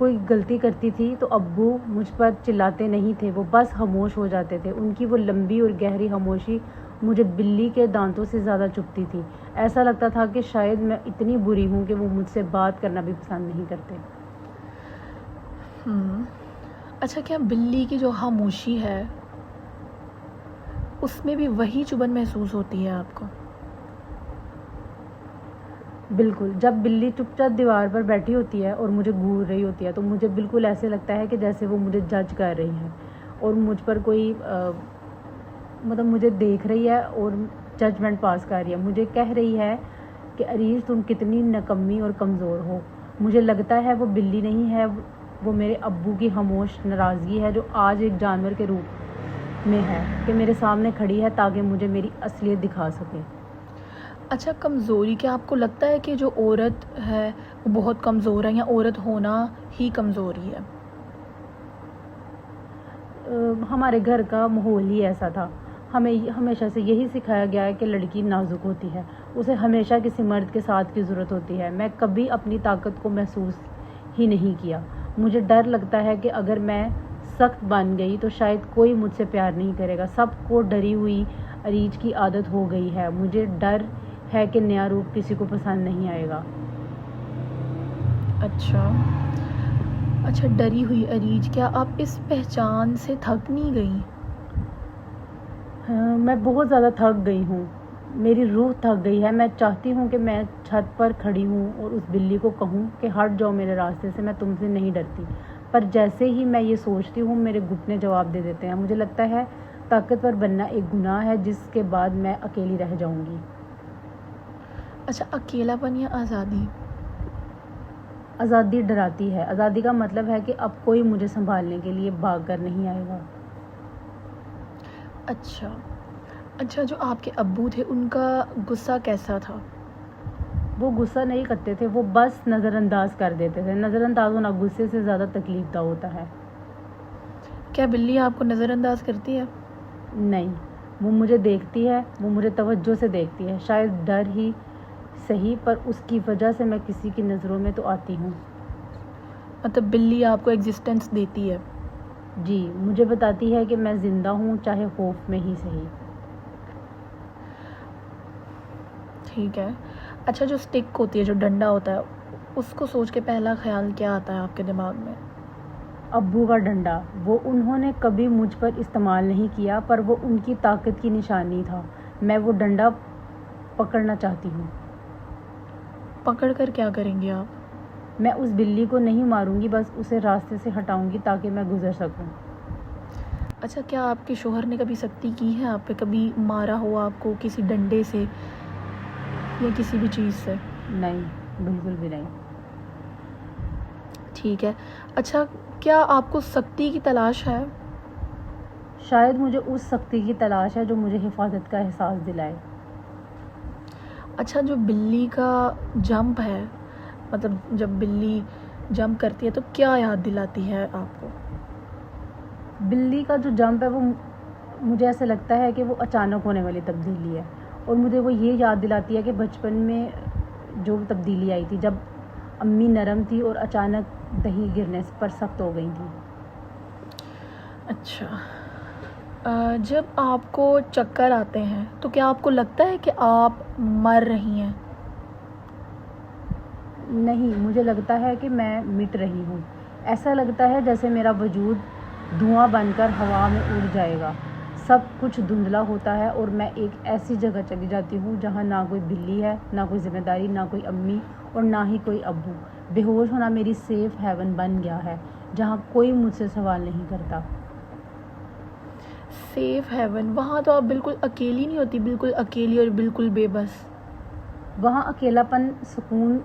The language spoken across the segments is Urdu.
کوئی غلطی کرتی تھی تو ابو مجھ پر چلاتے نہیں تھے، وہ بس خاموش ہو جاتے تھے۔ ان کی وہ لمبی اور گہری خاموشی مجھے بلی کے دانتوں سے زیادہ چبھتی تھی۔ ایسا لگتا تھا کہ شاید میں اتنی بری ہوں کہ وہ مجھ سے بات کرنا بھی پسند نہیں کرتے۔ اچھا، کیا بلی کی جو خاموشی ہے اس میں بھی وہی چبھن محسوس ہوتی ہے آپ کو؟ بالکل، جب بلی چپ چاپ دیوار پر بیٹھی ہوتی ہے اور مجھے گھور رہی ہوتی ہے تو مجھے بالکل ایسے لگتا ہے کہ جیسے وہ مجھے جج کر رہی ہے اور مجھ پر کوئی مطلب مجھے دیکھ رہی ہے اور ججمنٹ پاس کر رہی ہے، مجھے کہہ رہی ہے کہ عریش تم کتنی نکمی اور کمزور ہو۔ مجھے لگتا ہے وہ بلی نہیں ہے، وہ میرے ابو کی خاموش ناراضگی ہے جو آج ایک جانور کے روپ میں ہے کہ میرے سامنے کھڑی ہے تاکہ مجھے میری اصلیت دکھا سکے۔ اچھا، کمزوری، کیا آپ کو لگتا ہے کہ جو عورت ہے وہ بہت کمزور ہے یا عورت ہونا ہی کمزوری ہے؟ ہمارے گھر کا ماحول ہی ایسا تھا، ہمیں ہمیشہ سے یہی سکھایا گیا ہے کہ لڑکی نازک ہوتی ہے، اسے ہمیشہ کسی مرد کے ساتھ کی ضرورت ہوتی ہے۔ میں کبھی اپنی طاقت کو محسوس ہی نہیں کیا۔ مجھے ڈر لگتا ہے کہ اگر میں سخت بن گئی تو شاید کوئی مجھ سے پیار نہیں کرے گا۔ سب کو ڈری ہوئی عریج کی عادت ہو گئی ہے۔ مجھے ڈر ہے کہ نیا روپ کسی کو پسند نہیں آئے گا۔ اچھا، ڈری ہوئی عریج، کیا آپ اس پہچان سے تھک نہیں گئی؟ میں بہت زیادہ تھک گئی ہوں، میری روح تھک گئی ہے۔ میں چاہتی ہوں کہ میں چھت پر کھڑی ہوں اور اس بلی کو کہوں کہ ہٹ جاؤ میرے راستے سے، میں تم سے نہیں ڈرتی، پر جیسے ہی میں یہ سوچتی ہوں میرے گھٹنے جواب دے دیتے ہیں۔ مجھے لگتا ہے طاقتور بننا ایک گناہ ہے جس کے بعد میں اکیلی رہ جاؤں گی۔ اچھا، اکیلا پن یا آزادی؟ آزادی ڈراتی ہے، آزادی کا مطلب ہے کہ اب کوئی مجھے سنبھالنے کے لیے بھاگ کر نہیں آئے گا۔ اچھا، جو آپ کے ابو تھے ان کا غصہ کیسا تھا؟ وہ غصہ نہیں کرتے تھے، وہ بس نظر انداز کر دیتے تھے۔ نظر انداز ہونا غصے سے زیادہ تکلیف دہ ہوتا ہے۔ کیا بلی آپ کو نظر انداز کرتی ہے؟ نہیں، وہ مجھے دیکھتی ہے، وہ مجھے توجہ سے دیکھتی ہے، شاید ڈر ہی صحیح، پر اس کی وجہ سے میں کسی کی نظروں میں تو آتی ہوں۔ مطلب بلی آپ کو ایگزسٹنس دیتی ہے؟ جی، مجھے بتاتی ہے کہ میں زندہ ہوں، چاہے خوف میں ہی صحیح۔ ٹھیک ہے۔ اچھا، جو سٹک ہوتی ہے، جو ڈنڈا ہوتا ہے، اس کو سوچ کے پہلا خیال کیا آتا ہے آپ کے دماغ میں؟ ابو کا ڈنڈا، وہ انہوں نے کبھی مجھ پر استعمال نہیں کیا، پر وہ ان کی طاقت کی نشانی تھا۔ میں وہ ڈنڈا پکڑنا چاہتی ہوں۔ پکڑ کر کیا کریں گے آپ؟ میں اس بلی کو نہیں ماروں گی، بس اسے راستے سے ہٹاؤں گی تاکہ میں گزر سکوں۔ اچھا، کیا آپ کے شوہر نے کبھی سختی کی ہے آپ پہ؟ کبھی مارا ہو آپ کو کسی ڈنڈے سے یا کسی بھی چیز سے؟ نہیں، بالکل بھی نہیں۔ ٹھیک ہے۔ اچھا، کیا آپ کو سختی کی تلاش ہے؟ شاید مجھے اس سختی کی تلاش ہے جو مجھے حفاظت کا احساس دلائے۔ اچھا، جو بلی کا جمپ ہے، مطلب جب بلی جمپ کرتی ہے تو کیا یاد دلاتی ہے آپ کو؟ بلی کا جو جمپ ہے وہ مجھے ایسا لگتا ہے کہ وہ اچانک ہونے والی تبدیلی ہے، اور مجھے وہ یہ یاد دلاتی ہے کہ بچپن میں جو تبدیلی آئی تھی جب امی نرم تھی اور اچانک دہی گرنے پر سخت ہو گئی تھی۔ اچھا، جب آپ کو چکر آتے ہیں تو کیا آپ کو لگتا ہے کہ آپ مر رہی ہیں؟ نہیں، مجھے لگتا ہے کہ میں مٹ رہی ہوں۔ ایسا لگتا ہے جیسے میرا وجود دھواں بن کر ہوا میں اڑ جائے گا، سب کچھ دھندلا ہوتا ہے اور میں ایک ایسی جگہ چلی جاتی ہوں جہاں نہ کوئی بلی ہے، نہ کوئی ذمہ داری، نہ کوئی امی اور نہ ہی کوئی ابو۔ بے ہوش ہونا میری سیف ہیون بن گیا ہے جہاں کوئی مجھ سے سوال نہیں کرتا۔ سیف ہیون، وہاں تو آپ بالکل اکیلی نہیں ہوتی، بالکل اکیلی اور بالکل بے بس؟ وہاں اکیلا پن سکون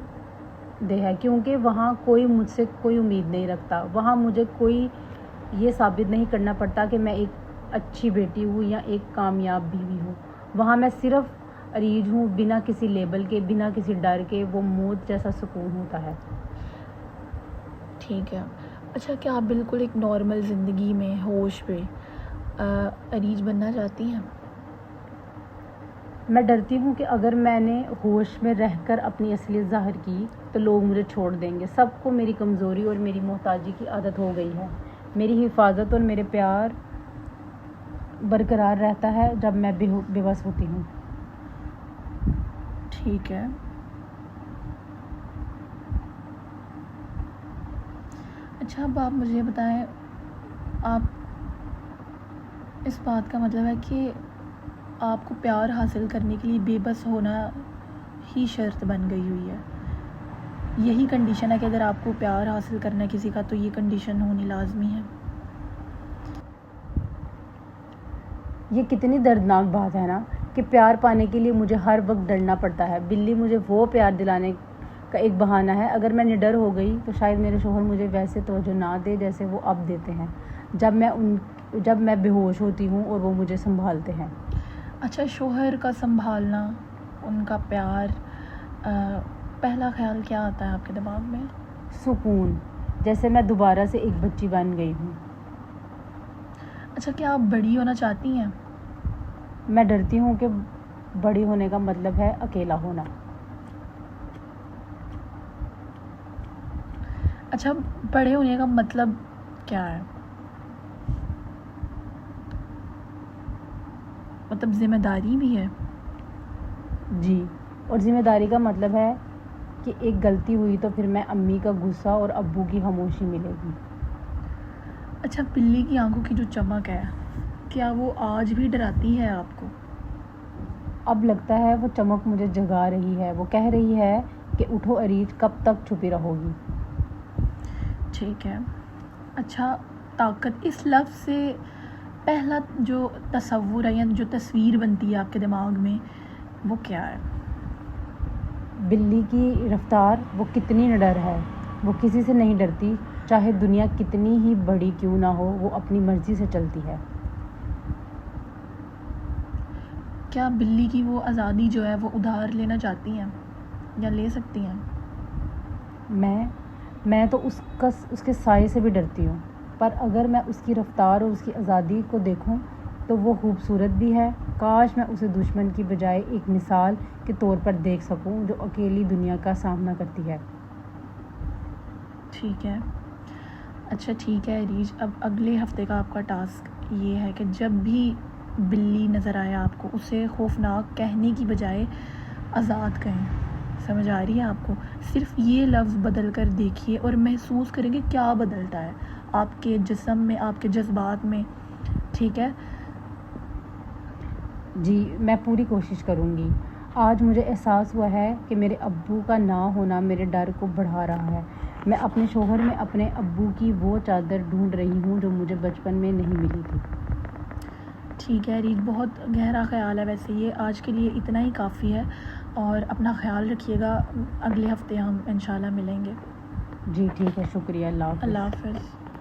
دہ ہے کیونکہ وہاں کوئی مجھ سے کوئی امید نہیں رکھتا۔ وہاں مجھے کوئی یہ ثابت نہیں کرنا پڑتا کہ میں ایک اچھی بیٹی ہوں یا ایک کامیاب بیوی ہوں۔ وہاں میں صرف عریج ہوں، بنا کسی لیبل کے، بنا کسی ڈر کے۔ وہ موت جیسا سکون ہوتا ہے۔ ٹھیک ہے۔ اچھا، کیا آپ بالکل ایک نارمل زندگی میں ہوش پہ عریج بننا چاہتی ہیں؟ میں ڈرتی ہوں کہ اگر میں نے ہوش میں رہ کر اپنی اصلیت ظاہر کی تو لوگ مجھے چھوڑ دیں گے. سب کو میری کمزوری اور میری محتاجی کی عادت ہو گئی ہے. میری حفاظت اور میرے پیار برقرار رہتا ہے جب میں بے بس ہوتی ہوں. ٹھیک ہے. اچھا اب آپ مجھے بتائیں، آپ اس بات کا مطلب ہے کہ آپ کو پیار حاصل کرنے کے لیے بے بس ہونا ہی شرط بن گئی ہوئی ہے. یہی کنڈیشن ہے کہ اگر آپ کو پیار حاصل کرنا ہے کسی کا تو یہ کنڈیشن ہونی لازمی ہے. یہ کتنی دردناک بات ہے نا کہ پیار پانے کے لیے مجھے ہر وقت ڈرنا پڑتا ہے. بلی مجھے وہ پیار دلانے کا ایک بہانہ ہے. اگر میں نڈر ہو گئی تو شاید میرے شوہر مجھے ویسے توجہ نہ دے جیسے وہ اب دیتے ہیں جب میں بے ہوش ہوتی ہوں اور وہ مجھے سنبھالتے ہیں. اچھا، شوہر کا سنبھالنا، ان کا پیار، پہلا خیال کیا آتا ہے آپ کے دماغ میں؟ سکون، جیسے میں دوبارہ سے ایک بچی بن گئی ہوں. اچھا، کیا آپ بڑی ہونا چاہتی ہیں؟ میں ڈرتی ہوں کہ بڑی ہونے کا مطلب ہے اکیلا ہونا. اچھا، بڑے ہونے کا مطلب کیا ہے؟ مطلب ذمہ داری بھی ہے؟ جی، اور ذمہ داری کا مطلب ہے کہ ایک غلطی ہوئی تو پھر میں امی کا غصہ اور ابو کی خاموشی ملے گی. اچھا، بلی کی آنکھوں کی جو چمک ہے، کیا وہ آج بھی ڈراتی ہے آپ کو؟ اب لگتا ہے وہ چمک مجھے جگا رہی ہے. وہ کہہ رہی ہے کہ اٹھو اریج، کب تک چھپی رہو گی. ٹھیک ہے. اچھا، طاقت، اس لفظ سے پہلا جو تصور ہے یا جو تصویر بنتی ہے آپ کے دماغ میں وہ کیا ہے؟ بلی کی رفتار، وہ کتنی نڈر ہے. وہ کسی سے نہیں ڈرتی، چاہے دنیا کتنی ہی بڑی کیوں نہ ہو. وہ اپنی مرضی سے چلتی ہے. کیا بلی کی وہ آزادی جو ہے وہ ادھار لینا چاہتی ہیں یا لے سکتی ہیں؟ میں تو اس کے سائے سے بھی ڈرتی ہوں، پر اگر میں اس کی رفتار اور اس کی آزادی کو دیکھوں تو وہ خوبصورت بھی ہے. کاش میں اسے دشمن کی بجائے ایک مثال کے طور پر دیکھ سکوں جو اکیلی دنیا کا سامنا کرتی ہے. ٹھیک ہے. اچھا ٹھیک ہے ریج، اب اگلے ہفتے کا آپ کا ٹاسک یہ ہے کہ جب بھی بلی نظر آئے آپ کو، اسے خوفناک کہنے کی بجائے آزاد کہیں. سمجھ آ رہی ہے آپ کو؟ صرف یہ لفظ بدل کر دیکھیے اور محسوس کریں کہ کیا بدلتا ہے آپ کے جسم میں، آپ کے جذبات میں. ٹھیک ہے؟ جی، میں پوری کوشش کروں گی. آج مجھے احساس ہوا ہے کہ میرے ابو کا نہ ہونا میرے ڈر کو بڑھا رہا ہے. میں اپنے شوہر میں اپنے ابو کی وہ چادر ڈھونڈ رہی ہوں جو مجھے بچپن میں نہیں ملی تھی. ٹھیک ہے ریج، بہت گہرا خیال ہے. ویسے یہ آج کے لیے اتنا ہی کافی ہے، اور اپنا خیال رکھیے گا. اگلے ہفتے ہم انشاءاللہ ملیں گے. جی ٹھیک ہے، شکریہ. اللہ حافظ. اللہ حافظ.